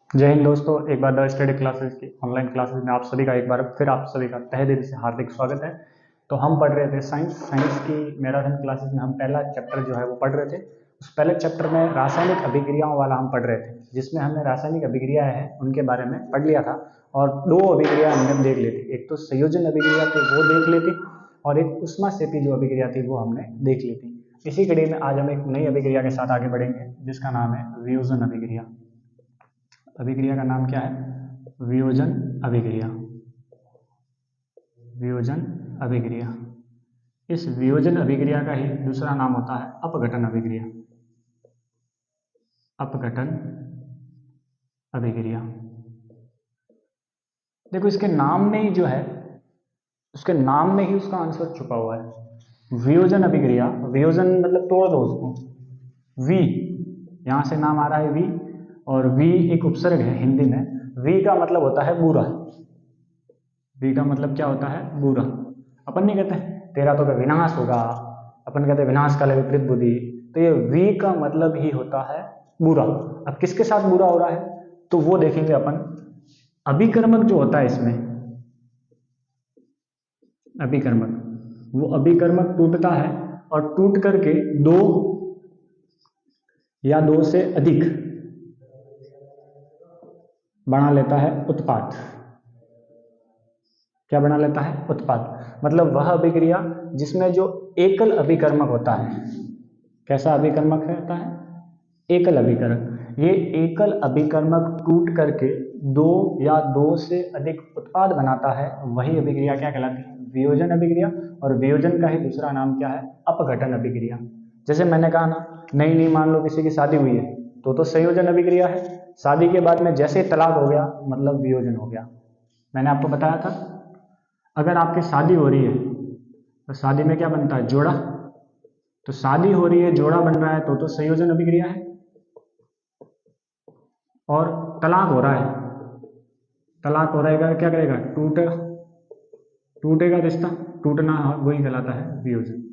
जय हिंद दोस्तों। एक बार द स्टडी क्लासेस की ऑनलाइन क्लासेस में आप सभी का एक बार फिर आप सभी का तहे दिल से हार्दिक स्वागत है। तो हम पढ़ रहे थे साइंस की मैराथन क्लासेस में हम पहला चैप्टर जो है वो पढ़ रहे थे। उस पहले चैप्टर में रासायनिक अभिक्रियाओं वाला हम पढ़ रहे थे, जिसमें हमने रासायनिक अभिक्रियाएं हैं उनके बारे में पढ़ लिया था। और दो अभिक्रिया हमने देख ली थी, एक तो संयोजन अभिक्रिया थी वो देख ली थी, और एक उष्माक्षेपी जो अभिक्रिया थी वो हमने देख ली थी। इसी कड़ी में आज हम एक नई अभिक्रिया के साथ आगे बढ़ेंगे जिसका नाम है वियोजन अभिक्रिया। अभिक्रिया का नाम क्या है? वियोजन अभिक्रिया। वियोजन अभिक्रिया। इस वियोजन अभिक्रिया का ही दूसरा नाम होता है अपघटन अभिक्रिया। अपघटन अभिक्रिया। देखो, इसके नाम में ही जो है, उसके नाम में ही उसका आंसर छुपा हुआ है। वियोजन अभिक्रिया, वियोजन मतलब तोड़ दो उसको। वी, यहां से नाम आ रहा है वी, और वी एक उपसर्ग है हिंदी में। वी का मतलब होता है बुरा। वी का मतलब क्या होता है? बुरा। अपन नहीं कहते तेरा तो विनाश होगा, अपन कहते विनाश काले विपरीत बुद्धि। तो ये वी का मतलब ही होता है बुरा। अब किसके साथ बुरा हो रहा है तो वो देखेंगे अपन। अभिकर्मक जो होता है इसमें, अभिकर्मक, वो अभिकर्मक टूटता है और टूट करके दो या दो से अधिक बना लेता है उत्पाद। क्या बना लेता है? उत्पाद। मतलब वह अभिक्रिया जिसमें जो एकल अभिकर्मक होता है। कैसा अभिकर्मक रहता है? एकल अभिकर्मक। ये एकल अभिकर्मक टूट करके दो या दो से अधिक उत्पाद बनाता है, वही अभिक्रिया क्या कहलाती है? वियोजन अभिक्रिया। और वियोजन का ही दूसरा नाम क्या है? अपघटन अभिक्रिया। जैसे मैंने कहा ना, नई नई मान लो किसी की शादी हुई है तो संयोजन अभिक्रिया है। शादी के बाद में जैसे तलाक हो गया मतलब वियोजन हो गया। मैंने आपको बताया था, अगर आपकी शादी हो रही है तो शादी में क्या बनता है? जोड़ा। तो शादी हो रही है, जोड़ा बन रहा है तो संयोजन अभिक्रिया है। और तलाक हो रहा है, तलाक हो रहेगा क्या करेगा? टूटेगा। टूटेगा रिश्ता, टूटना वही कहलाता है वियोजन।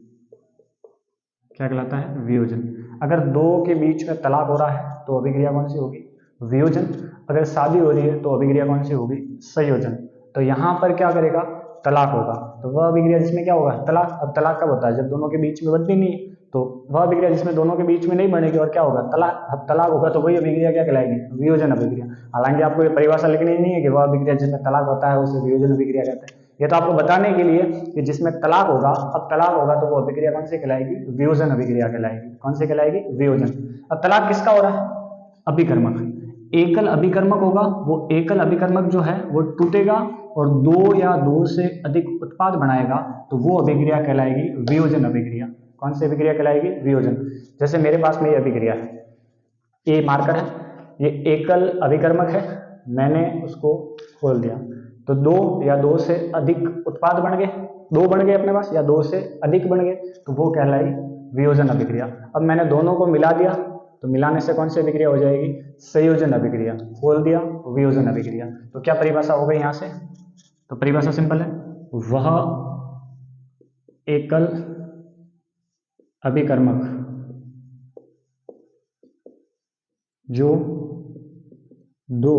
क्या कहलाता है? वियोजन। अगर दो के बीच में तलाक हो रहा है तो अभिक्रिया कौन सी होगी? वियोजन। अगर शादी हो रही है तो अभिक्रिया कौन सी होगी? संयोजन। तो यहां पर क्या करेगा? तलाक होगा। तो वह अभिक्रिया जिसमें क्या होगा? तलाक। अब तलाक कब होता है? जब दोनों के बीच में बनती नहीं है। तो वह अभिक्रिया जिसमें दोनों के बीच में नहीं बनेगी और क्या होगा? तलाक। अब तलाक होगा तो वही अभिक्रिया क्या कहलाएगी? वियोजन अभिक्रिया। हालांकि आपको ये परिभाषा लिखनी नहीं है कि वह अभिक्रिया जिसमें तलाक होता है उसे वियोजन अभिक्रिया कहते हैं। ये तो आपको बताने के लिए कि जिसमें तलाक होगा, अब तलाक होगा तो वो अभिक्रिया कौन सी कहलाएगी? वियोजन अभिक्रिया कहलाएगी। कौन सी कहलाएगी? वियोजन। अब तलाक किसका हो रहा है? अभिकर्मक। एकल अभिकर्मक होगा, वो एकल अभिकर्मक जो है वो टूटेगा और दो या दो से अधिक उत्पाद बनाएगा, तो वो अभिक्रिया कहलाएगी वियोजन अभिक्रिया। कौन सी अभिक्रिया कहलाएगी? वियोजन। जैसे मेरे पास में ये अभिक्रिया है, ये मार्कर है, ये एकल अभिकर्मक है, मैंने उसको खोल दिया तो दो या दो से अधिक उत्पाद बन गए। दो बन गए अपने पास या दो से अधिक बन गए, तो वो कहलाई वियोजन अभिक्रिया। अब मैंने दोनों को मिला दिया तो मिलाने से कौन सी अभिक्रिया हो जाएगी? संयोजन अभिक्रिया। खोल दिया, वियोजन अभिक्रिया। तो क्या परिभाषा हो गई यहां से? तो परिभाषा सिंपल है, वह एकल अभिकर्मक जो दो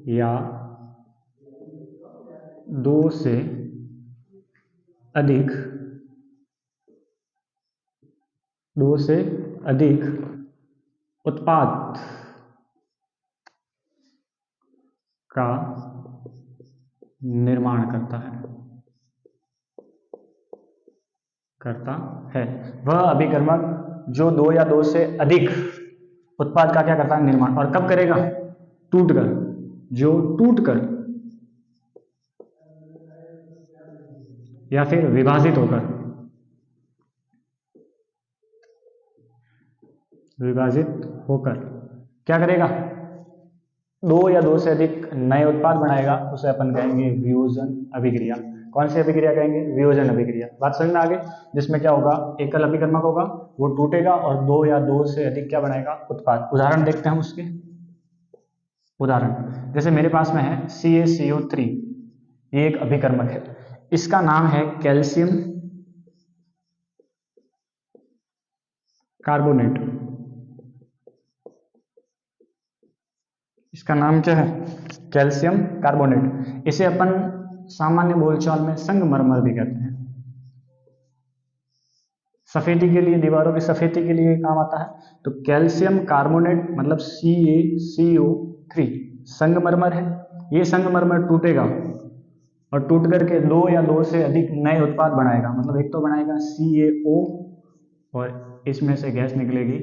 या दो से अधिक, दो से अधिक उत्पाद का निर्माण करता है, करता है। वह अभिकर्मक जो दो या दो से अधिक उत्पाद का क्या करता है? निर्माण। और कब करेगा? टूटकर। जो टूटकर या फिर विभाजित होकर, विभाजित होकर क्या करेगा? दो या दो से अधिक नए उत्पाद बनाएगा, उसे अपन कहेंगे वियोजन अभिक्रिया। कौन सी अभिक्रिया कहेंगे? वियोजन अभिक्रिया। बात समझ में आ गई? जिसमें क्या होगा? एकल अभिकर्मक होगा, वो टूटेगा और दो या दो से अधिक क्या बनाएगा? उत्पाद। उदाहरण देखते हैं हम उसके। उदाहरण जैसे मेरे पास में है CaCO3, ये एक अभिकर्मक है, इसका नाम है कैल्शियम कार्बोनेट। इसका नाम क्या है? Calcium carbonate. इसे अपन सामान्य बोलचाल में संगमरमर भी कहते हैं। सफेदी के लिए, दीवारों की सफेदी के लिए काम आता है। तो कैल्शियम कार्बोनेट मतलब CaCO3 संगमरमर है। ये संगमरमर टूटेगा और टूट करके दो या दो से अधिक नए उत्पाद बनाएगा। मतलब एक तो बनाएगा CaO और इसमें से गैस निकलेगी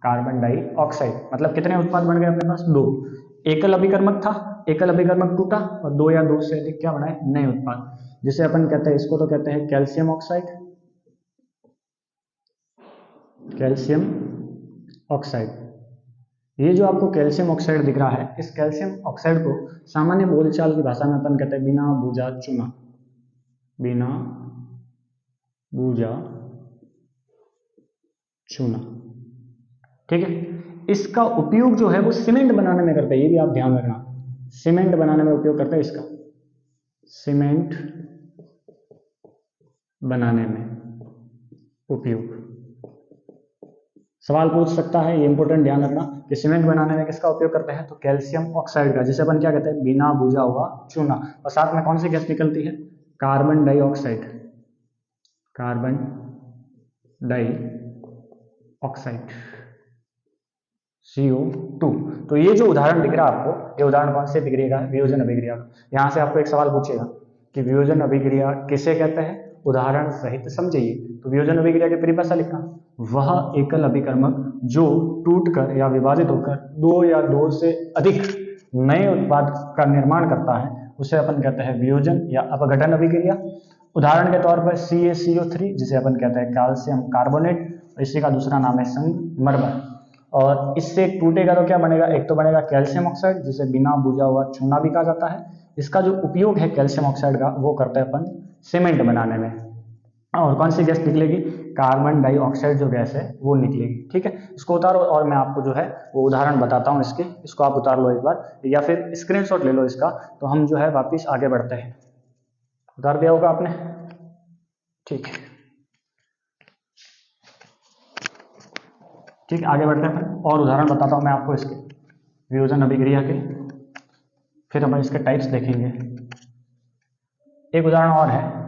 कार्बन डाइऑक्साइड। मतलब कितने उत्पाद बन गए अपने पास? दो। एकल अभिकर्मक था, एकल अभिकर्मक टूटा और दो या दो से अधिक क्या बनाए? नए उत्पाद, जिसे अपन कहते हैं, इसको तो कहते हैं कैल्शियम ऑक्साइड। Calcium oxide. ये जो आपको कैल्शियम ऑक्साइड दिख रहा है, इस कैल्शियम ऑक्साइड को सामान्य बोलचाल की भाषा में अपन कहते हैं बिना बूझा चूना। बिना बूझा चूना, ठीक है। इसका उपयोग जो है वो सीमेंट बनाने में करते हैं, ये भी आप ध्यान रखना। सीमेंट बनाने में उपयोग करते हैं इसका, सीमेंट बनाने में उपयोग। सवाल पूछ सकता है, ये इंपॉर्टेंट ध्यान रखना कि सीमेंट बनाने में किसका उपयोग करते हैं? तो कैल्शियम ऑक्साइड का, जिसे अपन क्या कहते हैं? बिना बुझा हुआ चूना। और साथ में कौन सी गैस निकलती है? Carbon dioxide. Carbon dioxide CO2। तो ये जो उदाहरण दिख रहा है आपको, ये उदाहरण कौन से अभिक्रिया का है? वियोजन अभिक्रिया का। यहाँ से आपको एक सवाल पूछेगा कि वियोजन अभिक्रिया किसे कहते हैं? उदाहरण सहित समझिए। तो वियोजन अभिक्रिया की परिभाषा लिखना, वह एकल अभिकर्मक जो टूटकर या विभाजित होकर दो या दो से अधिक नए उत्पाद का निर्माण करता है, उसे अपन कहते हैं वियोजन या अपघटन अभिक्रिया। उदाहरण के तौर पर CaCO3, जिसे अपन कहते हैं कैल्शियम कार्बोनेट, इसी का दूसरा नाम है संगमरमर। और इससे टूटेगा तो क्या बनेगा? एक तो बनेगा कैल्शियम ऑक्साइड, जिसे बिना बुझा हुआ चूना भी कहा जाता है। इसका जो उपयोग है कैल्शियम ऑक्साइड का, वो करते हैं अपन सीमेंट बनाने में। और कौन सी गैस निकलेगी? कार्बन डाइऑक्साइड जो गैस है वो निकलेगी, ठीक है। इसको उतारो और मैं आपको जो है वो उदाहरण बताता हूँ इसके। इसको आप उतार लो एक बार, या फिर स्क्रीनशॉट ले लो इसका, तो हम जो है वापिस आगे बढ़ते हैं। उतार दिया होगा आपने, ठीक है। ठीक, आगे बढ़ते हैं और उदाहरण बताता हूं मैं आपको इसके वियोजन अभिक्रिया के, फिर हम इसके टाइप्स देखेंगे। एक उदाहरण और है,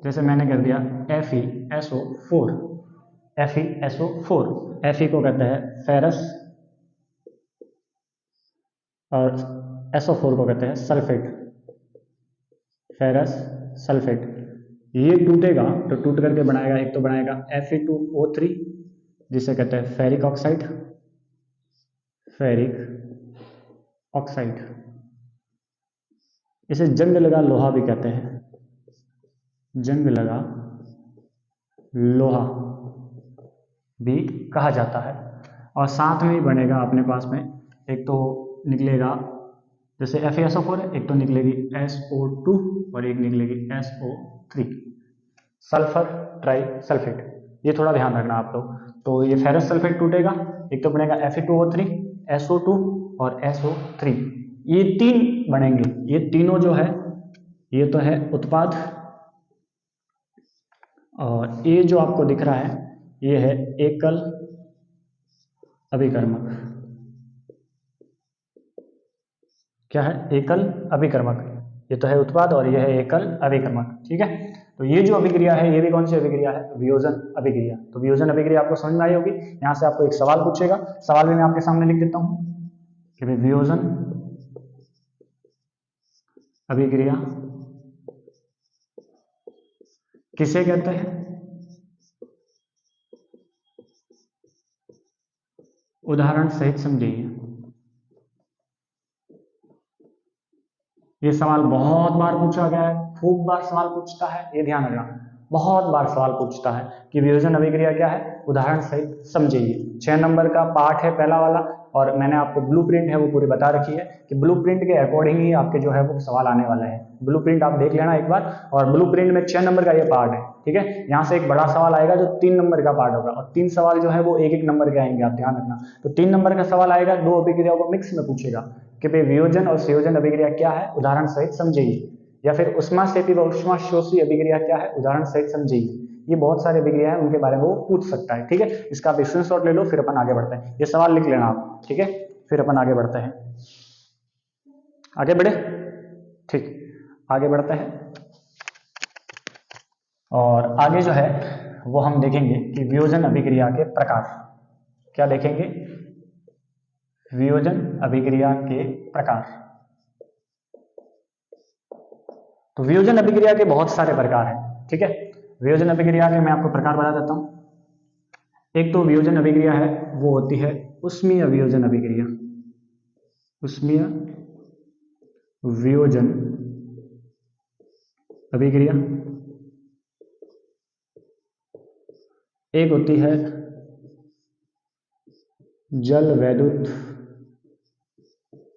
जैसे मैंने कर दिया FeSO4। FeSO4, Fe को कहते हैं फेरस और SO4 को कहते हैं सल्फेट, फेरस सल्फेट। ये टूटेगा तो टूट करके बनाएगा, एक तो बनाएगा Fe2O3, जिसे कहते हैं फेरिक ऑक्साइड। फेरिक ऑक्साइड, इसे जंग लगा लोहा भी कहते हैं। जंग लगा लोहा भी कहा जाता है। और साथ में ही बनेगा अपने पास में, एक तो निकलेगा जैसे FeSO4 है, एक तो निकलेगी SO2 और एक निकलेगी SO3, सल्फर ट्राई सल्फेट। ये थोड़ा ध्यान रखना आप लोग। तो ये फेरस सल्फेट टूटेगा, एक तो बनेगा Fe2O3, SO2 और SO3। ये तीन बनेंगे। ये तीनों जो है, ये तो है उत्पाद, और ये जो आपको दिख रहा है ये है एकल अभिकर्मक। क्या है? एकल अभिकर्मक। ये तो है उत्पाद और ये है एकल अभिकर्मक, ठीक है। तो ये जो अभिक्रिया है, ये भी कौन सी अभिक्रिया है? वियोजन अभिक्रिया। तो वियोजन अभिक्रिया आपको समझ में आई होगी। यहाँ से आपको एक सवाल पूछेगा, सवाल भी मैं आपके सामने लिख देता हूँ कि भाई वियोजन अभिक्रिया किसे कहते हैं? उदाहरण सहित समझिए। ये सवाल बहुत बार पूछा गया है, खूब बार सवाल पूछता है, ये ध्यान रखना। बहुत बार सवाल पूछता है कि वियोजन अभिक्रिया क्या है, उदाहरण सहित समझिए। 6 नंबर का पार्ट है पहला वाला, और मैंने आपको ब्लूप्रिंट है वो पूरी बता रखी है कि ब्लूप्रिंट के अकॉर्डिंग ही आपके जो है वो सवाल आने वाला है। ब्लूप्रिंट आप देख लेना एक बार, और ब्लूप्रिंट में 6 नंबर का ये पार्ट है, ठीक है। यहाँ से एक बड़ा सवाल आएगा जो 3 नंबर का पार्ट होगा, और 3 सवाल जो है वो 1-1 नंबर के आएंगे, आप ध्यान रखना। तो 3 नंबर का सवाल आएगा, 2 अभिक्रियाओं को मिक्स में पूछेगा कि भाई वियोजन और संयोजन अभिक्रिया क्या है, उदाहरण सहित समझिए। या फिर उष्माक्षेपी व उष्माशोषी अभिक्रिया क्या है, उदाहरण सहित समझिए। ये बहुत सारी अभिक्रिया है, उनके बारे में वो पूछ सकता है, ठीक है। इसका आप स्क्रीनशॉट ले लो, फिर अपन आगे बढ़ते हैं। ये सवाल लिख लेना आप, ठीक है। फिर अपन आगे बढ़ते हैं। आगे बढ़े, ठीक, आगे बढ़ते हैं। और आगे जो है वो हम देखेंगे कि वियोजन अभिक्रिया के प्रकार। क्या देखेंगे? वियोजन अभिक्रिया के प्रकार। तो वियोजन अभिक्रिया के बहुत सारे प्रकार हैं, ठीक है। वियोजन अभिक्रिया के मैं आपको प्रकार बता देता हूं। एक तो वियोजन अभिक्रिया है वो होती है उष्मीय वियोजन अभिक्रिया। उष्मीय वियोजन अभिक्रिया। एक होती है जल वैद्युत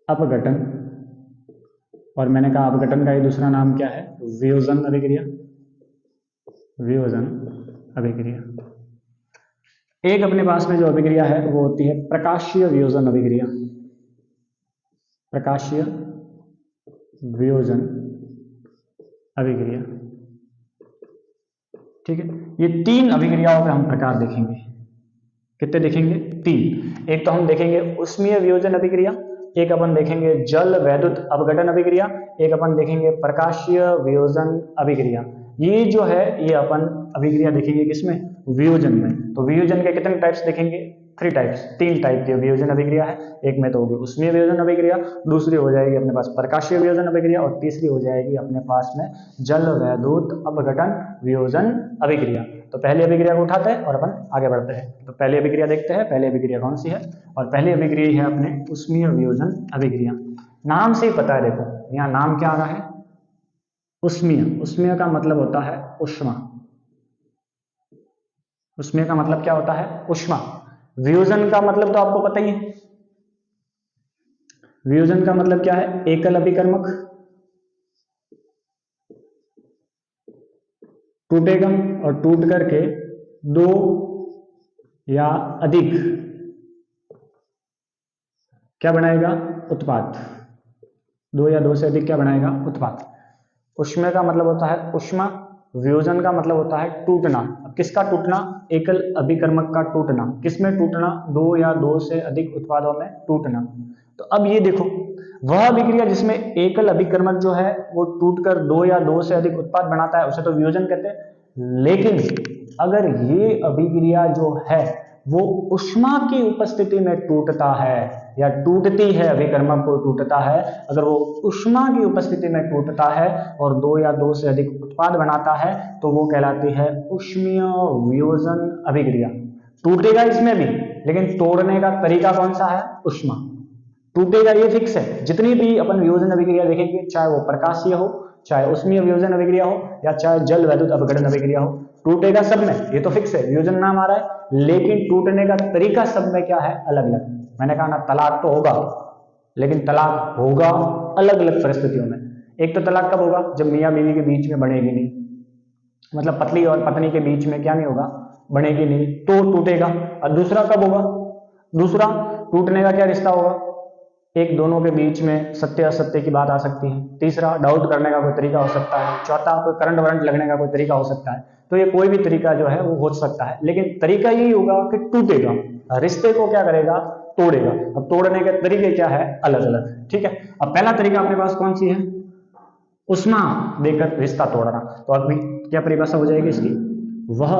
अपघटन, और मैंने कहा अपघटन का ही दूसरा नाम क्या है? वियोजन अभिक्रिया। वियोजन अभिक्रिया। एक अपने पास में जो अभिक्रिया है वो होती है प्रकाशीय वियोजन अभिक्रिया। प्रकाशीय वियोजन अभिक्रिया, ठीक है। ये तीन अभिक्रियाओं के हम प्रकार देखेंगे। कितने देखेंगे? तीन। एक तो हम देखेंगे उष्मीय वियोजन अभिक्रिया, एक अपन देखेंगे जल वैद्युत अपघटन अभिक्रिया, एक अपन देखेंगे प्रकाशीय वियोजन अभिक्रिया। ये जो है ये अपन अभिक्रिया देखेंगे किसमें? वियोजन में। तो वियोजन के कितने टाइप्स देखेंगे? 3 टाइप्स, 3 टाइप की वियोजन अभिक्रिया है। एक में तो होगी उष्मीय वियोजन अभिक्रिया, दूसरी हो जाएगी अपने पास प्रकाशीय वियोजन अभिक्रिया, और तीसरी हो जाएगी अपने पास में जल वैद्युत अपघटन वियोजन अभिक्रिया। तो पहली अभिक्रिया को उठाते हैं और अपन आगे बढ़ते हैं। तो पहली अभिक्रिया देखते हैं। पहली अभिक्रिया कौन सी है? और पहली अभिक्रिया है अपने उष्मीय वियोजन अभिक्रिया। नाम से ही पता है, देखो यहाँ नाम क्या आ रहा है? उष्मीय। उष्मीय का मतलब होता है उष्मा। उष्मीय का मतलब क्या होता है? उष्मा। वियोजन का मतलब तो आपको पता ही है। वियोजन का मतलब क्या है? एकल अभिकर्मक टूटेगा और टूट करके दो या अधिक क्या बनाएगा? उत्पाद। दो या दो से अधिक क्या बनाएगा? उत्पाद। उष्मीय का मतलब होता है उष्मा, वियोजन का मतलब होता है टूटना। अब किसका टूटना? एकल अभिकर्मक का टूटना। किसमें टूटना? दो या दो से अधिक उत्पादों में टूटना। तो अब ये देखो, वह अभिक्रिया जिसमें एकल अभिकर्मक जो है वो टूटकर दो या दो से अधिक उत्पाद बनाता है उसे तो वियोजन कहते हैं। लेकिन अगर ये अभिक्रिया जो है वो उष्मा की उपस्थिति में टूटता है या टूटती है, अभिकर्मक को टूटता है, अगर वो उष्मा की उपस्थिति में टूटता है और दो या दो से अधिक उत्पाद बनाता है तो वो कहलाती है उष्मीय वियोजन अभिक्रिया। टूटेगा इसमें भी, लेकिन तोड़ने का तरीका कौन सा है? उष्मा। टूटेगा ये फिक्स है। जितनी भी अपन वियोजन अभिक्रिया देखेंगे, चाहे वो प्रकाशीय हो, चाहे उष्मीय वियोजन अभिक्रिया हो, या चाहे जल वैद्युत अपघटन अभिक्रिया हो, टूटेगा सब में, ये तो फिक्स है, वियोजन नाम आ रहा है। लेकिन टूटने का तरीका सब में क्या है? अलग अलग। मैंने कहा ना, तलाक तो होगा, लेकिन तलाक होगा अलग अलग परिस्थितियों में। एक तो तलाक कब होगा? जब मियाँ बीवी के बीच में बनेगी नहीं, मतलब पत्नी और पत्नी के बीच में क्या नहीं होगा? बनेगी नहीं, तो टूटेगा। और दूसरा कब होगा? दूसरा टूटने का क्या रिश्ता होगा? एक दोनों के बीच में सत्य असत्य की बात आ सकती है। तीसरा डाउट करने का कोई तरीका हो सकता है। चौथा कोई करंट वरंट लगने का कोई तरीका हो सकता है। तो ये कोई भी तरीका जो है वो हो सकता है, लेकिन तरीका यही होगा कि टूटेगा, रिश्ते को क्या करेगा? तोड़ेगा। अब तोड़ने के तरीके क्या है? अलग अलग, ठीक है। अब पहला तरीका अपने पास कौन सी है? उष्मा देकर रिश्ता तोड़ना। तो अभी क्या परिभाषा हो जाएगी इसकी? वह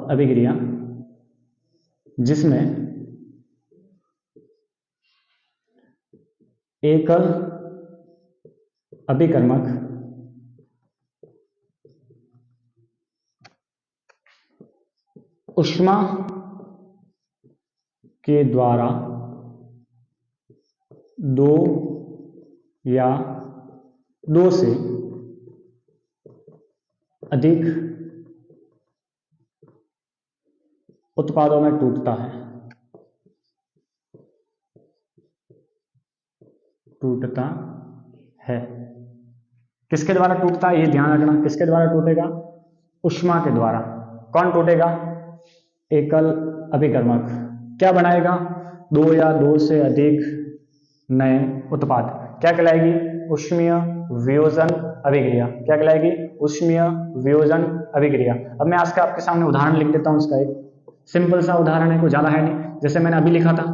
अभिक्रिया जिसमें एकल अभिकर्मक उष्मा के द्वारा दो या दो से अधिक उत्पादों में टूटता है। टूटता है। किसके द्वारा टूटता है? ये ध्यान रखना, किसके द्वारा टूटेगा? उष्मा के द्वारा। कौन टूटेगा? एकल अभिकर्मक। क्या बनाएगा? दो या दो से अधिक नए उत्पाद। क्या कहलाएगी? उष्मीय वियोजन अभिक्रिया। क्या कहलाएगी? उष्मीय वियोजन अभिक्रिया। अब मैं आज का आपके सामने उदाहरण लिख देता हूं इसका एक। सिंपल सा उदाहरण है, कोई ज़्यादा है नहीं। जैसे मैंने अभी लिखा था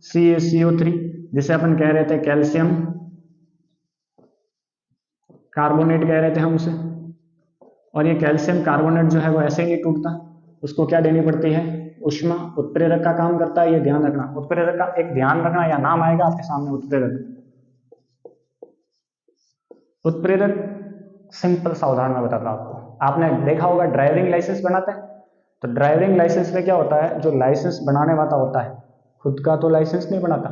CaCO3, जिसे अपन कह रहे थे कैल्शियम कार्बोनेट कह रहे थे हम उसे। और ये कैल्शियम कार्बोनेट जो है वो ऐसे ही नहीं टूटता, उसको क्या देनी पड़ती है, ऊष्मा। उत्प्रेरक का काम करता है, ये ध्यान रखना। उत्प्रेरक का एक ध्यान रखना, या नाम आएगा आपके सामने, उत्प्रेरक। उत्प्रेरक सिंपल सा उदाहरण मैं बताता हूं आपको। आपने देखा होगा ड्राइविंग लाइसेंस बनाते हैं, तो ड्राइविंग लाइसेंस में क्या होता है, जो लाइसेंस बनाने वाला होता है खुद का तो लाइसेंस नहीं बनाता,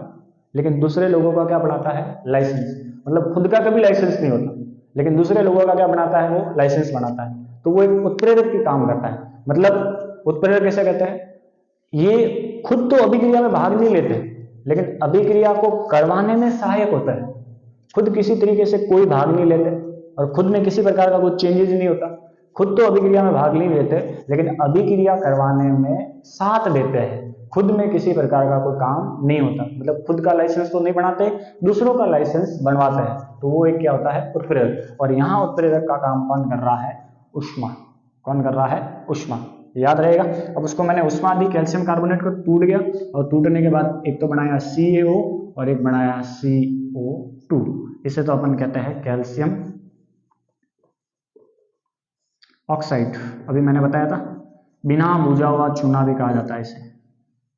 लेकिन दूसरे लोगों का क्या बनाता है, लाइसेंस। मतलब खुद का कभी लाइसेंस नहीं होता, लेकिन दूसरे लोगों का क्या बनाता है, वो लाइसेंस बनाता है। तो वो एक उत्प्रेरक की काम करता है। मतलब उत्प्रेरक कैसे कहते हैं, ये खुद तो अभिक्रिया में भाग नहीं लेते, लेकिन अभिक्रिया को करवाने में सहायक होता है। खुद किसी तरीके से कोई भाग नहीं लेते और खुद में किसी प्रकार का कोई चेंजेस नहीं होता। खुद तो अभिक्रिया में भाग नहीं लेते, लेकिन अभिक्रिया करवाने में साथ देते हैं। खुद में किसी प्रकार का कोई काम नहीं होता, मतलब खुद का लाइसेंस तो नहीं बनाते, दूसरों का लाइसेंस बनवाते हैं। तो वो एक क्या होता है, उत्प्रेरक। और यहाँ उत्प्रेरक का काम कौन कर रहा है, ऊष्मा। कौन कर रहा है, ऊष्मा। याद रहेगा। अब उसको मैंने ऊष्मा दी, कैल्शियम कार्बोनेट को टूट गया, और टूटने के बाद एक तो बनाया CaO और एक बनाया CO2। इसे तो अपन कहते हैं कैल्शियम ऑक्साइड। अभी मैंने बताया था, बिना बूझा हुआ चूना भी कहा जाता है इसे।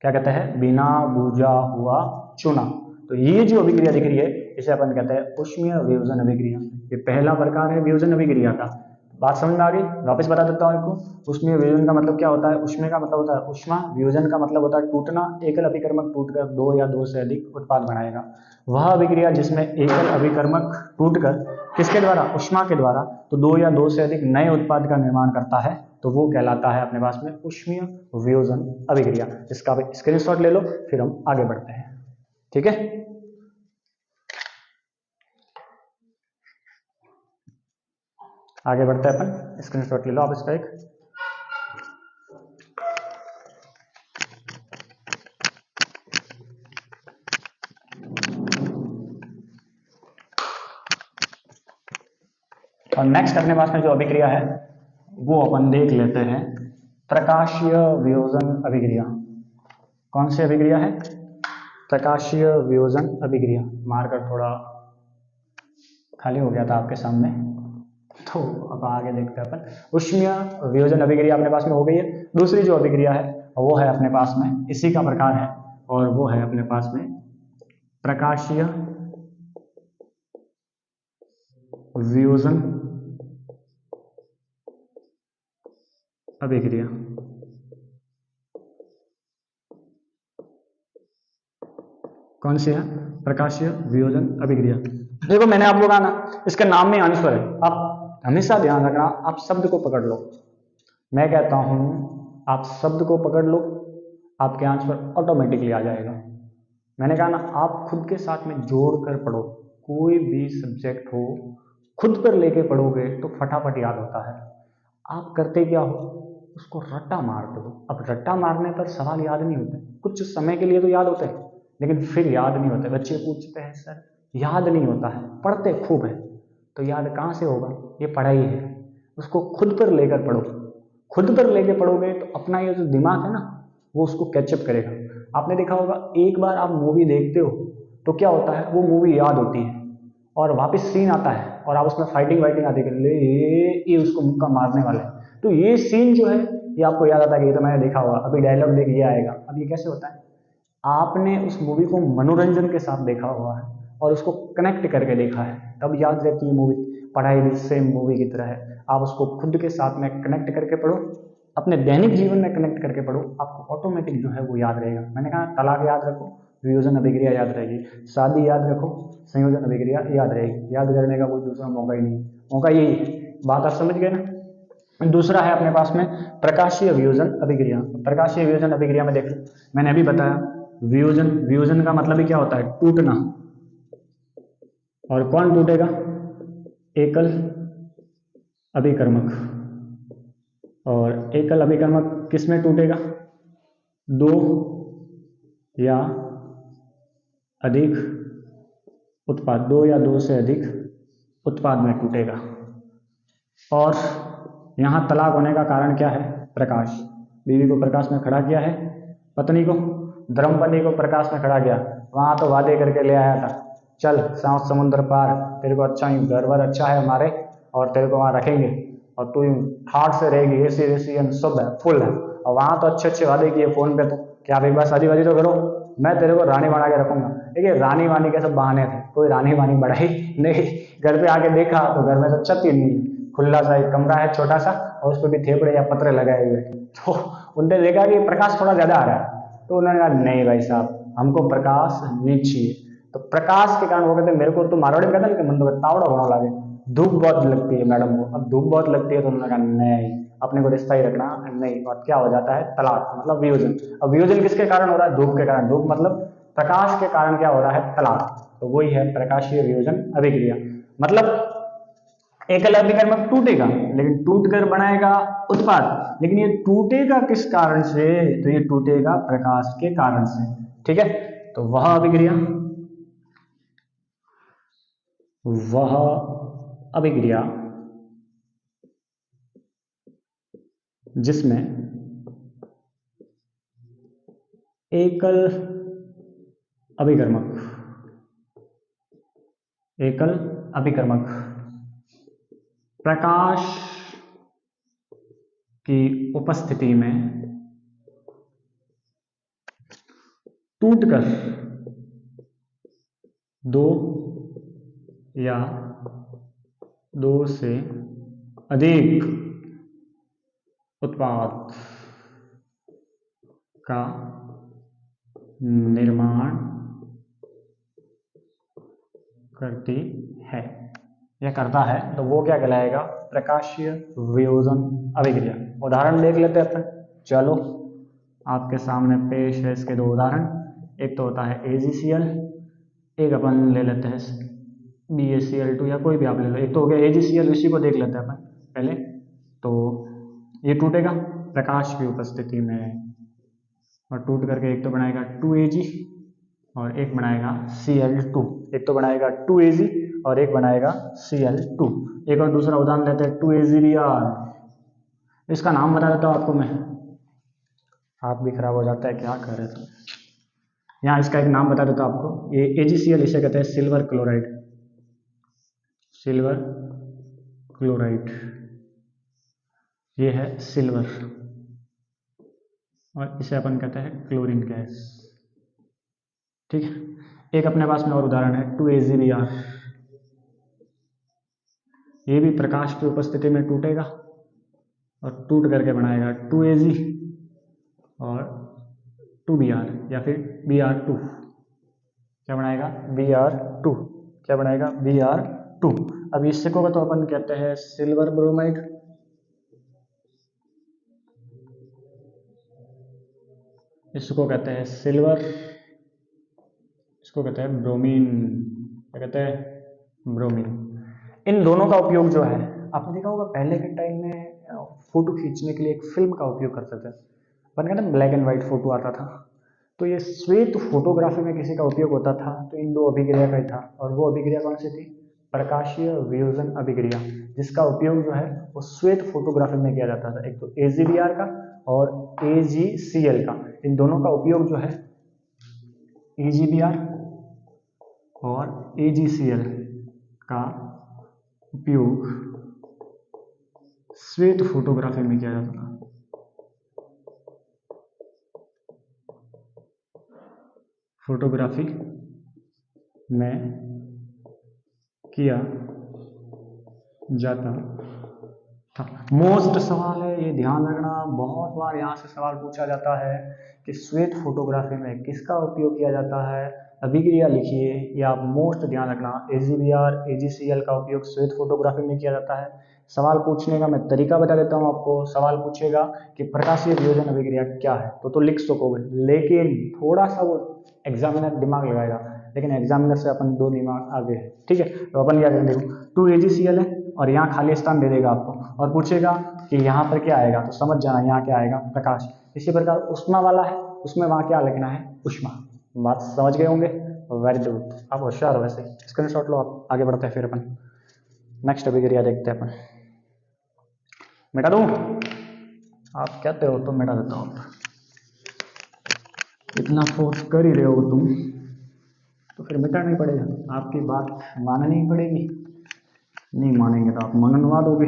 क्या कहते हैं, बिना बूझा हुआ चूना। तो ये जो अभिक्रिया दिख रही है, इसे अपन कहते हैं ऊष्मीय वियोजन अभिक्रिया। ये पहला प्रकार है वियोजन अभिक्रिया का। बात समझ में आ गई, वापस बता देता हूँ आपको। ऊष्मीय वियोजन का मतलब क्या होता है, ऊष्मीय का मतलब होता है ऊष्मा, वियोजन का मतलब होता है टूटना। एकल अभिकर्मक टूटकर दो या दो से अधिक उत्पाद बनाएगा। वह अभिक्रिया जिसमें एकल अभिकर्मक टूटकर किसके द्वारा, ऊष्मा के द्वारा, तो दो या दो से अधिक नए उत्पाद का निर्माण करता है, तो वो कहलाता है अपने पास में ऊष्मीय वियोजन अभिक्रिया। इसका भी स्क्रीनशॉट ले लो, फिर हम आगे बढ़ते हैं। ठीक है, आगे बढ़ते हैं अपन। स्क्रीनशॉट ले लो आप इसका एक। और नेक्स्ट अपने पास में जो अभिक्रिया है वो अपन देख लेते हैं, प्रकाशीय वियोजन अभिक्रिया। कौन सी अभिक्रिया है, प्रकाशीय वियोजन अभिक्रिया। मार्कर थोड़ा खाली हो गया था आपके सामने, तो अब आगे देखते हैं अपन। ऊष्मीय वियोजन अभिक्रिया अपने पास में हो गई है। दूसरी जो अभिक्रिया है वो है अपने पास में इसी का प्रकार है, और वो है अपने पास में प्रकाशीय वियोजन अभिक्रिया। कौन सी है, प्रकाशीय वियोजन अभिक्रिया। देखो मैंने आपको कहा ना, इसके नाम में आंसर है। आप हमेशा ध्यान रखना, आप शब्द को पकड़ लो। मैं कहता हूं आप शब्द को पकड़ लो, आपके आंसर ऑटोमेटिकली आ जाएगा। मैंने कहा ना, आप खुद के साथ में जोड़ कर पढ़ो। कोई भी सब्जेक्ट हो, खुद पर लेके पढ़ोगे तो फटाफट याद होता है। आप करते क्या हो, उसको रट्टा मारते हो। अब रट्टा मारने पर सवाल याद नहीं होते, कुछ समय के लिए तो याद होते हैं, लेकिन फिर याद नहीं होते। बच्चे पूछते हैं सर याद नहीं होता है, पढ़ते खूब है, तो याद कहाँ से होगा, ये पढ़ाई है। उसको खुद पर लेकर पढ़ो। खुद पर लेकर पढ़ोगे तो अपना ये जो दिमाग है ना, वो उसको कैचअप करेगा। आपने देखा होगा, एक बार आप मूवी देखते हो तो क्या होता है, वो मूवी याद होती है और वापस सीन आता है और आप उसमें फाइटिंग वाइटिंग आती है, ले ये उसको मुक्का मारने वाले हैं, तो ये सीन जो है ये आपको याद आता है कि ये तो मैंने देखा हुआ, अभी डायलॉग देख ये आएगा। अब ये कैसे होता है, आपने उस मूवी को मनोरंजन के साथ देखा हुआ है और उसको कनेक्ट करके देखा है, तब याद रहती है मूवी। पढ़ाई भी सेम मूवी की तरह है, आप उसको खुद के साथ में कनेक्ट करके पढ़ो, अपने दैनिक जीवन में कनेक्ट करके पढ़ो, आपको ऑटोमेटिक जो है वो याद रहेगा। मैंने कहा तलाक याद रखो, वियोजन अभिक्रिया याद रहेगी, शादी याद रखो, संयोजन अभिक्रिया याद रहेगी। याद करने का कोई दूसरा मौका ही नहीं, मौका यही है। बात आप समझ गए ना। दूसरा है अपने पास में प्रकाशीय वियोजन अभिक्रिया। प्रकाशीय वियोजन अभिक्रिया में देखो, मैंने अभी बताया वियोजन, वियोजन का मतलब ही क्या होता है, टूटना। और कौन टूटेगा, एकल अभिकर्मक। और एकल अभिकर्मक किस में टूटेगा, दो या अधिक उत्पाद, दो या दो से अधिक उत्पाद में टूटेगा। और यहां तलाक होने का कारण क्या है, प्रकाश। बीवी को प्रकाश में खड़ा किया है, पत्नी को, धर्मपत्नी को प्रकाश में खड़ा किया। वहां तो वादे करके ले आया था, चल सात समुद्र पार, तेरे को अच्छा ही घर वर अच्छा है हमारे, और तेरे को वहां रखेंगे, और तू हार्ट से रहेगी, एसी वेसी सब है, फुल है। और वहां तो अच्छे अच्छे वादे किए फोन पे, तो क्या आप एक बार शादी वादी तो करो, मैं तेरे को रानी बना के रखूंगा। देखिए रानी वानी के सब बहाने थे, कोई रानी वानी बढ़ाई नहीं। घर पे आके देखा तो घर में तो छत ही नहीं, खुला सा एक कमरा है छोटा सा, और उस पर भी थेपड़े या पत्रे लगाए हुए। तो उनने देखा कि प्रकाश थोड़ा ज्यादा आ रहा है, तो उन्होंने कहा नहीं भाई साहब हमको प्रकाश नहीं चाहिए। तो प्रकाश के कारण वो कहते मेरे को तो मारवाड़ी में कहते हैं कि मन तो तावड़ा होना लगे, धूप बहुत लगती है मैडम को। अब धूप बहुत लगती है तो उन्होंने कहा नहीं, अपने को रिश्ता ही रखना नहीं। और क्या हो जाता है, तलाक, मतलब वियोजन। अब वियोजन किसके कारण हो रहा है, धूप के कारण। धूप मतलब प्रकाश के कारण क्या हो रहा है, तलाक। तो वही है प्रकाशीय वियोजन अभिक्रिया। मतलब एकल अभिकर्मक टूटेगा लेकिन टूटकर बनाएगा उत्पाद, लेकिन ये टूटेगा किस कारण से, तो ये टूटेगा प्रकाश के कारण से। ठीक है, तो वह अभिक्रिया, वह अभिक्रिया जिसमें एकल अभिकर्मक, एकल अभिकर्मक प्रकाश की उपस्थिति में टूटकर दो या दो से अधिक उत्पाद का निर्माण करती है या करता है, तो वो क्या कहलाएगा, प्रकाशीय वियोजन अभिक्रिया। उदाहरण देख लेते हैं अपन। चलो आपके सामने पेश है इसके दो उदाहरण। एक तो होता है AgCl, एक अपन ले लेते हैं BaCl2 या कोई भी आप ले लो। एक तो हो गया AgCl, इसी को देख लेते हैं अपन पहले। तो ये टूटेगा प्रकाश की उपस्थिति में, और टूट करके एक तो बनाएगा 2Ag और एक बनाएगा Cl2। एक तो बनाएगा 2Ag और एक बनाएगा Cl2। एक और दूसरा उदाहरण लेते हैं 2AgBr। इसका नाम बता देता हूँ आपको मैं, हाथ भी खराब हो जाता है, क्या कर रहे थे। यहाँ इसका एक नाम बता देता हूँ आपको, ये AgCl इसे कहते हैं सिल्वर क्लोराइड, सिल्वर क्लोराइड, ये है सिल्वर, और इसे अपन कहते हैं क्लोरीन गैस। ठीक है, एक अपने पास में और उदाहरण है 2AgBr। ये भी प्रकाश की उपस्थिति में टूटेगा और टूट करके बनाएगा 2Ag और 2Br या फिर Br2। क्या बनाएगा, Br2। क्या बनाएगा, Br2। अब इससे को तो अपन कहते हैं सिल्वर ब्रोमाइड, इसको कहते हैं सिल्वर, इसको कहते हैं ब्रोमीन। क्या कहते हैं, ब्रोमीन। इन दोनों का उपयोग जो है, आपने देखा होगा पहले के टाइम में फोटो खींचने के लिए एक फिल्म का उपयोग करते थे। अपन कहते हैं ब्लैक एंड व्हाइट फोटो आता था, तो ये श्वेत फोटोग्राफी में किसी का उपयोग होता था, तो इन दो अभिक्रिया का ही था। और वो अभिक्रिया कौन सी थी, प्रकाशीय वियोजन अभिक्रिया, जिसका उपयोग जो है वो श्वेत फोटोग्राफी में किया जाता था। एक तो AgBr का और AgCl का, इन दोनों का उपयोग जो है, AgBr और AgCl का उपयोग श्वेत फोटोग्राफी में किया जाता था। फोटोग्राफी में किया जाता था। मोस्ट सवाल है, ये ध्यान रखना, बहुत बार यहाँ से सवाल पूछा जाता है कि श्वेत फोटोग्राफी में किसका उपयोग किया जाता है, अभिक्रिया लिखिए। या आप मोस्ट ध्यान रखना, AgBr AgCl का उपयोग श्वेत फोटोग्राफी में किया जाता है। सवाल पूछने का मैं तरीका बता देता हूँ आपको। सवाल पूछेगा कि प्रकाशीय वियोजन अभिक्रिया क्या है, तो लिख सकोगे, लेकिन थोड़ा सा वो एग्जामिनर दिमाग लगाएगा, लेकिन एग्जामिनर से अपन दो दिमाग आगे है। ठीक है, तो अपन क्या करेंगे, देखो 2AgCl है और यहाँ खाली स्थान दे देगा आपको, और पूछेगा कि यहाँ पर क्या आएगा, तो समझ जाना यहाँ क्या आएगा, प्रकाश। इसी प्रकार उष्मा वाला है, उसमें वहाँ क्या लिखना है, उष्मा। बात समझ गए होंगे, वेरी गुड, आप होशियार हो वैसे। स्क्रीनशॉट लो, आप आगे बढ़ते हैं, फिर अपन नेक्स्ट अभिक्रिया देखते हैं। अपन मिटा दूं, आप कहते हो तो मिटा देता हूँ। इतना फोर्स कर ही रहे हो तुम तो फिर मिटाना ही पड़ेगा, आपकी बात माननी ही पड़ेगी। नहीं मानेंगे तो आप मंगनवा दोगे,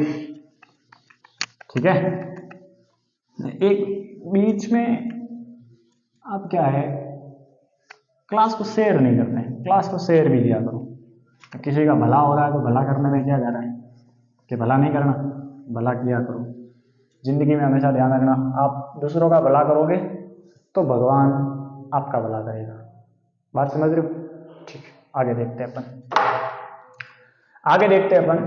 ठीक है। एक बीच में आप क्या है, क्लास को शेयर नहीं करते हैं, क्लास को शेयर भी किया करो। तो किसी का भला हो रहा है तो भला करने में क्या जा रहा है कि भला नहीं करना, भला किया करो। जिंदगी में हमेशा ध्यान रखना, आप दूसरों का भला करोगे तो भगवान आपका भला करेगा। बात समझ रहे हो? ठीक, आगे देखते हैं अपन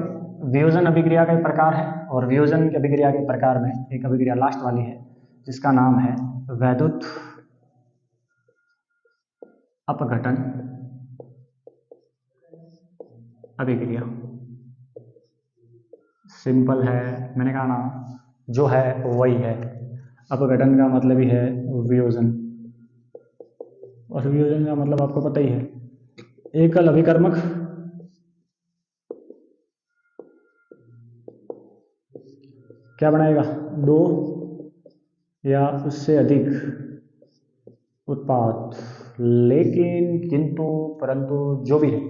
वियोजन अभिक्रिया के प्रकार है, और वियोजन की अभिक्रिया के प्रकार में एक अभिक्रिया लास्ट वाली है जिसका नाम है वैद्युत अपघटन अभिक्रिया। सिंपल है, मैंने कहा ना, जो है वही है। अपघटन का मतलब ही है वियोजन, और वियोजन का मतलब आपको पता ही है, एकल अभिकर्मक क्या बनाएगा, दो या उससे अधिक उत्पाद। लेकिन किंतु परंतु जो भी है,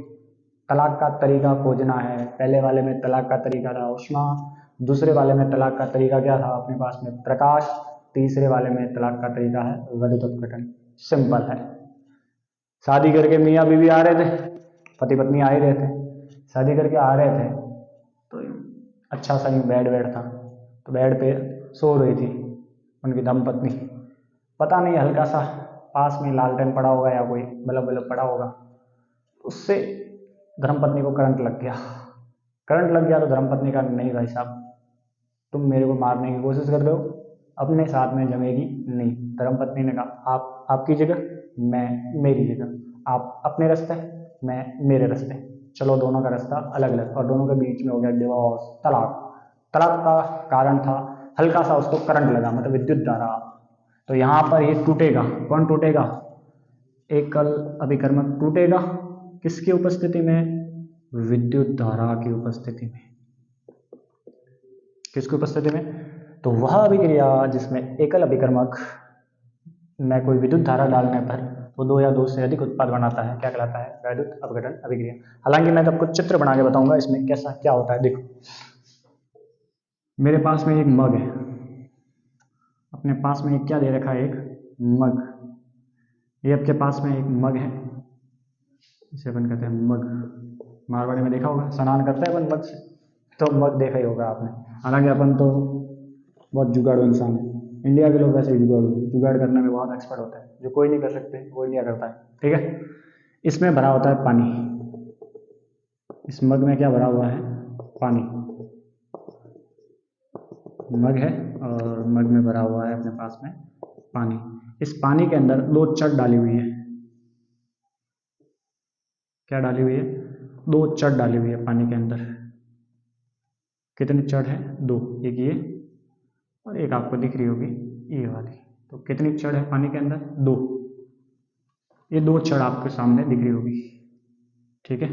तलाक का तरीका खोजना है। पहले वाले में तलाक का तरीका था ऊष्मा, दूसरे वाले में तलाक का तरीका क्या था अपने पास में, प्रकाश, तीसरे वाले में तलाक का तरीका है वैद्युत अपघटन। सिंपल है। शादी करके मियाँ बीवी आ रहे थे, पति पत्नी आ ही रहे थे, शादी करके आ रहे थे तो अच्छा सा बेड था, तो बेड पे सो रही थी उनकी धर्मपत्नी। पता नहीं हल्का सा पास में लालटेन पड़ा होगा या कोई बल्ब पड़ा होगा, उससे धर्मपत्नी को करंट लग गया। तो धर्मपत्नी का नहीं भाई साहब, तुम मेरे को मारने की कोशिश कर रहे हो, अपने साथ में जमेगी नहीं। धर्मपत्नी ने कहा आप आपकी जगह, मैं मेरी जगह, आप अपने रास्ते, मैं मेरे रास्ते, चलो दोनों का रास्ता अलग अलग। और दोनों के बीच में हो गया डिवोर्स, तलाक। तलाक का कारण था हल्का सा उसको करंट लगा, मतलब विद्युत धारा। तो यहाँ पर ये टूटेगा, कौन टूटेगा, एकल अभिकर्मक टूटेगा, किसकी उपस्थिति में, विद्युत धारा की उपस्थिति में। किसकी उपस्थिति में, तो वह अभिक्रिया जिसमें एकल अभिकर्मक में कोई विद्युत धारा डालने पर वो दो या दो से अधिक उत्पाद बनाता है, क्या कहलाता है, वैद्युत अपघटन अभिक्रिया। हालांकि मैं आपको चित्र बना के बताऊंगा इसमें कैसा क्या होता है। देखो मेरे पास में एक मग है, अपने पास में एक क्या दे रखा है, एक मग। ये आपके पास में एक मग है, इसे अपन कहते हैं मग। मारवाड़ी में देखा होगा, स्नान करते हैं अपन मग से, तो मग देखा ही होगा आपने। हालांकि अपन तो बहुत जुगाड़ू इंसान है, इंडिया के लोग वैसे ही जुगाड़ करने में बहुत एक्सपर्ट होता है। जो कोई नहीं कर सकते वो इंडिया करता है, ठीक है। इसमें भरा होता है पानी, इस मग में क्या भरा हुआ है, पानी। मग है और मग में भरा हुआ है अपने पास में पानी। इस पानी के अंदर दो चट डाली हुई है, क्या डाली हुई है, दो चट डाली हुई है पानी के अंदर। कितनी चट है, दो, एक ये और एक आपको दिख रही होगी ये वाली। तो कितनी चढ़ है पानी के अंदर, दो। ये दो चढ़ आपके सामने दिख रही होगी, ठीक है।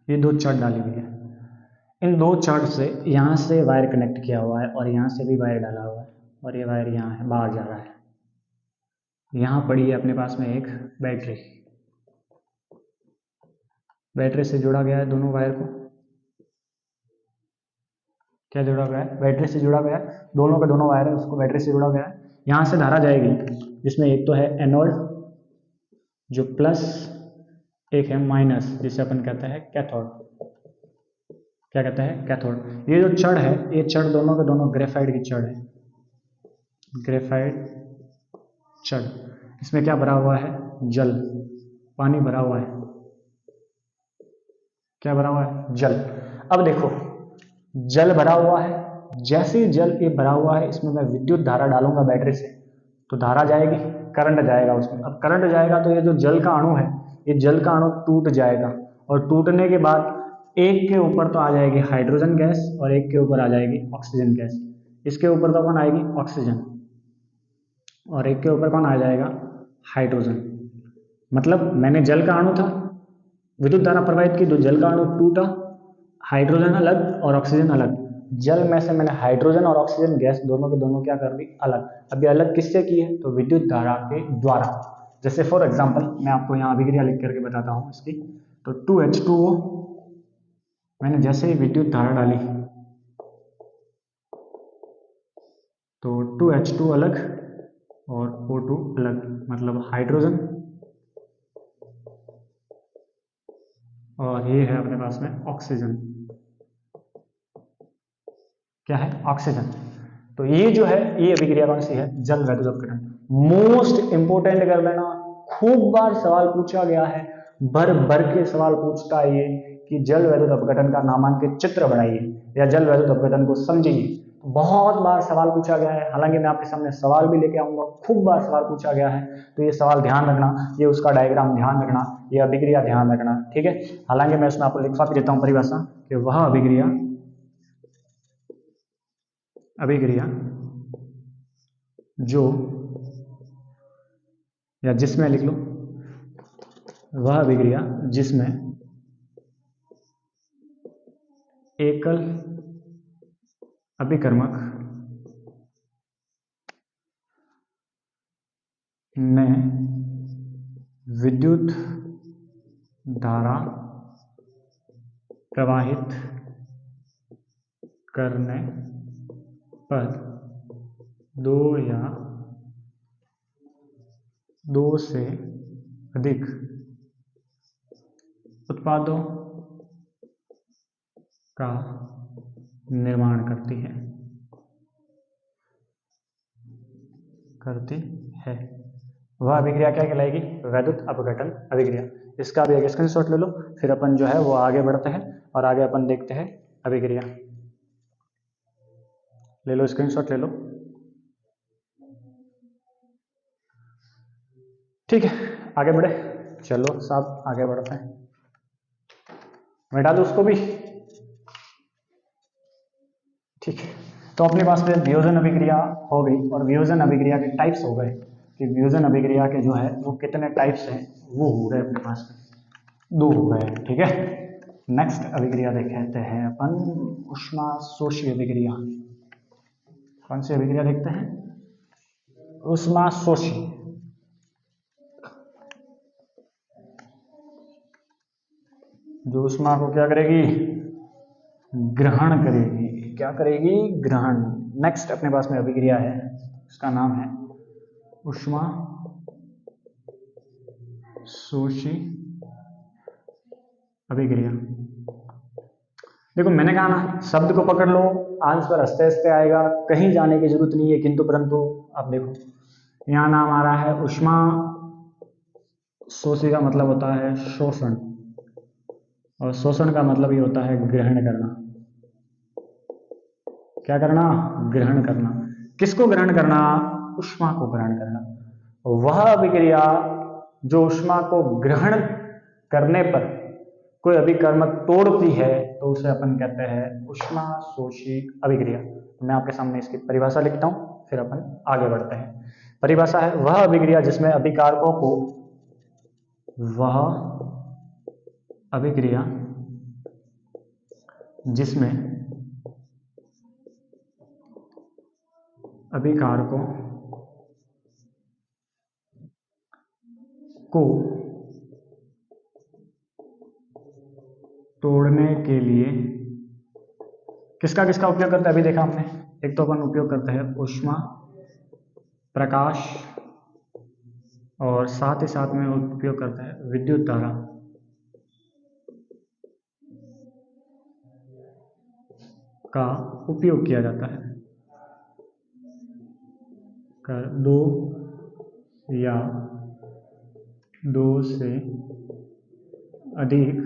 ये दो चढ़ डाली हुई है, इन दो चढ़ से यहाँ से वायर कनेक्ट किया हुआ है और यहाँ से भी वायर डाला हुआ है, और ये वायर यहाँ है, बाहर जा रहा है। यहाँ पड़ी है अपने पास में एक बैटरी, बैटरी से जोड़ा गया है दोनों वायर को। क्या जोड़ा गया है, बैटरी से जुड़ा गया है, दोनों के दोनों वायर है उसको बैटरी से जुड़ा गया है। यहाँ से धारा जाएगी जिसमें एक तो है एनोड जो प्लस, एक है माइनस जिसे अपन कहते हैं कैथोड। क्या कहते हैं, कैथोड। ये जो छड़ है, ये छड़ दोनों के दोनों ग्रेफाइट की छड़ है, ग्रेफाइट छड़। इसमें क्या भरा हुआ है, जल, पानी भरा हुआ है। क्या भरा हुआ है, जल। अब देखो जल भरा हुआ है, जैसे ही जल ये भरा हुआ है इसमें मैं विद्युत धारा डालूंगा बैटरी से, तो धारा जाएगी, करंट जाएगा उसमें। अब करंट जाएगा तो ये जो जल का अणु है, ये जल का अणु टूट जाएगा, और टूटने के बाद एक के ऊपर तो आ जाएगी हाइड्रोजन गैस और एक के ऊपर आ जाएगी ऑक्सीजन गैस। इसके ऊपर तो कौन आएगी, ऑक्सीजन, और एक के ऊपर कौन आ जाएगा, हाइड्रोजन। मतलब मैंने जल का अणु था, विद्युत धारा प्रवाहित की, तो जल का अणु टूटा, हाइड्रोजन अलग और ऑक्सीजन अलग। जल में से मैंने हाइड्रोजन और ऑक्सीजन गैस दोनों के दोनों क्या कर दी, अलग। अब ये अलग किससे की है, तो विद्युत धारा के द्वारा। जैसे फॉर एग्जांपल मैं आपको यहाँ अभिक्रिया लिख करके बताता हूँ इसकी। तो 2H2O मैंने जैसे ही विद्युत धारा डाली तो 2H2 अलग और O2 अलग, मतलब हाइड्रोजन, और ये है अपने पास में ऑक्सीजन। क्या है, ऑक्सीजन। तो ये जो है ये अभिक्रिया कौन सी है, जल वैद्युत अपघटन। मोस्ट इंपोर्टेंट कर लेना, खूब बार सवाल पूछा गया है, भर भर के सवाल पूछता है ये कि जल वैद्युत अपघटन का नामांकित चित्र बनाइए या जल वैद्युत अपघटन को समझिए। बहुत बार सवाल पूछा गया है, हालांकि मैं आपके सामने सवाल भी लेके आऊंगा, खूब बार सवाल पूछा गया है, तो ये सवाल ध्यान रखना, ये उसका डायग्राम ध्यान रखना, ये अभिक्रिया ध्यान रखना, ठीक है। हालांकि मैं इसमें आपको लिखवा भी देता हूँ परिभाषा कि वह अभिक्रिया जो, या जिसमें लिख लो, वह अभिक्रिया जिसमें एकल अभिकर्मक में विद्युत धारा प्रवाहित करने पर दो या दो से अधिक उत्पादों का निर्माण करती है वह अभिक्रिया क्या कहलाएगी, वैद्युत अपघटन अभिक्रिया। इसका भी एक स्क्रीनशॉट ले लो, फिर अपन जो है वो आगे बढ़ते हैं और आगे अपन देखते हैं अभिक्रिया। ले लो स्क्रीनशॉट ले लो, ठीक है। आगे बढ़े, चलो साहब आगे बढ़ते हैं। मिटा दो उसको भी, ठीक है। तो अपने पास में वियोजन अभिक्रिया हो गई और वियोजन अभिक्रिया के टाइप्स हो गए कि वियोजन अभिक्रिया के जो है वो कितने टाइप्स हैं, वो हो गए अपने पास में 2 हो गए, ठीक है। नेक्स्ट अभिक्रिया देखते हैं अपन ऊष्माशोषी अभिक्रिया। कौन सी अभिक्रिया देखते हैं, ऊष्माशोषी। जो ऊष्मा को क्या करेगी, ग्रहण करेगी, क्या करेगी, ग्रहण। नेक्स्ट अपने पास में अभिक्रिया है, उसका नाम है ऊष्मा शोषी अभिक्रिया। देखो मैंने कहा ना, शब्द को पकड़ लो, आंसर हंसते हंसते आएगा, कहीं जाने की जरूरत नहीं है। किंतु परंतु आप देखो यहाँ नाम आ रहा है ऊष्मा शोषी, का मतलब होता है शोषण, और शोषण का मतलब ये होता है ग्रहण करना। क्या करना, ग्रहण करना। किसको ग्रहण करना, ऊष्मा को ग्रहण करना। वह अभिक्रिया जो ऊष्मा को ग्रहण करने पर कोई अभिकर्मक तोड़ती है तो उसे अपन कहते हैं ऊष्मा शोषी अभिक्रिया। मैं आपके सामने इसकी परिभाषा लिखता हूं, फिर अपन आगे बढ़ते हैं। परिभाषा है, वह अभिक्रिया जिसमें अभिकारकों को, वह अभिक्रिया जिसमें अभिकारकों को तोड़ने के लिए किसका किसका उपयोग करते हैं, अभी देखा हमने। एक तो अपन उपयोग करते हैं ऊष्मा, प्रकाश, और साथ ही साथ में उपयोग करते हैं विद्युत धारा का उपयोग किया जाता है कर 2 या 2 से अधिक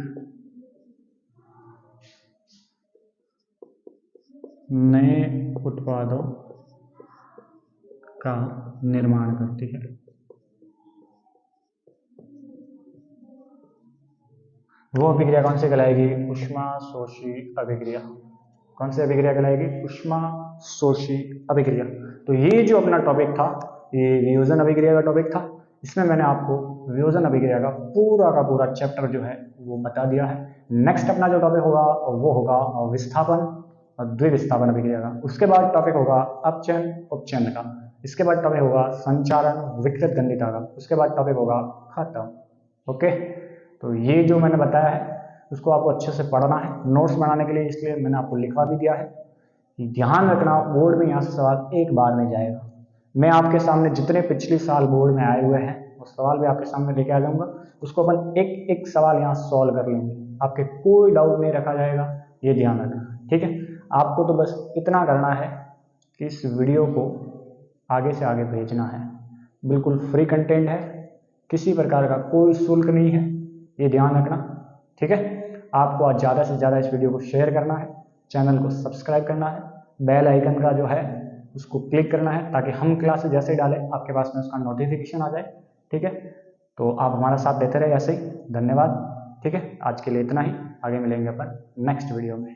नए उत्पादों का निर्माण करती है। वो अभिक्रिया कौन सी कहलाएगी, ऊष्मा शोषी अभिक्रिया। कौन सी अभिक्रिया कहलाएगी, ऊष्मा शोषी अभिक्रिया। तो ये जो अपना टॉपिक था, ये वियोजन अभिक्रिया का टॉपिक था। इसमें मैंने आपको वियोजन अभिक्रिया का पूरा चैप्टर जो है वो बता दिया है। नेक्स्ट अपना जो टॉपिक होगा वो होगा विस्थापन, और द्विविस्थापन अभिक्रिया का। उसके बाद टॉपिक होगा अपचयन उपचयन का। इसके बाद टॉपिक होगा संचारण विकृत गंधिता का। उसके बाद टॉपिक होगा खत्म। ओके, तो ये जो मैंने बताया है उसको आपको अच्छे से पढ़ना है नोट्स बनाने के लिए, इसलिए मैंने आपको लिखवा भी दिया है कि ध्यान रखना बोर्ड में यहाँ से सवाल एक बार में जाएगा। मैं आपके सामने जितने पिछले साल बोर्ड में आए हुए हैं वो सवाल भी आपके सामने लेके आ जाऊंगा, उसको अपन एक एक सवाल यहाँ सॉल्व कर लेंगे, आपके कोई डाउट नहीं रखा जाएगा, ये ध्यान रखना। ठीक है, आपको तो बस इतना करना है कि इस वीडियो को आगे से आगे भेजना है। बिल्कुल फ्री कंटेंट है, किसी प्रकार का कोई शुल्क नहीं है, ये ध्यान रखना। ठीक है, आपको आज ज़्यादा से ज़्यादा इस वीडियो को शेयर करना है, चैनल को सब्सक्राइब करना है, बेल आइकन का जो है उसको क्लिक करना है ताकि हम क्लास जैसे ही डालें आपके पास में उसका नोटिफिकेशन आ जाए। ठीक है, तो आप हमारा साथ देते रहे ऐसे ही। धन्यवाद। ठीक है, आज के लिए इतना ही, आगे मिलेंगे अपन नेक्स्ट वीडियो में।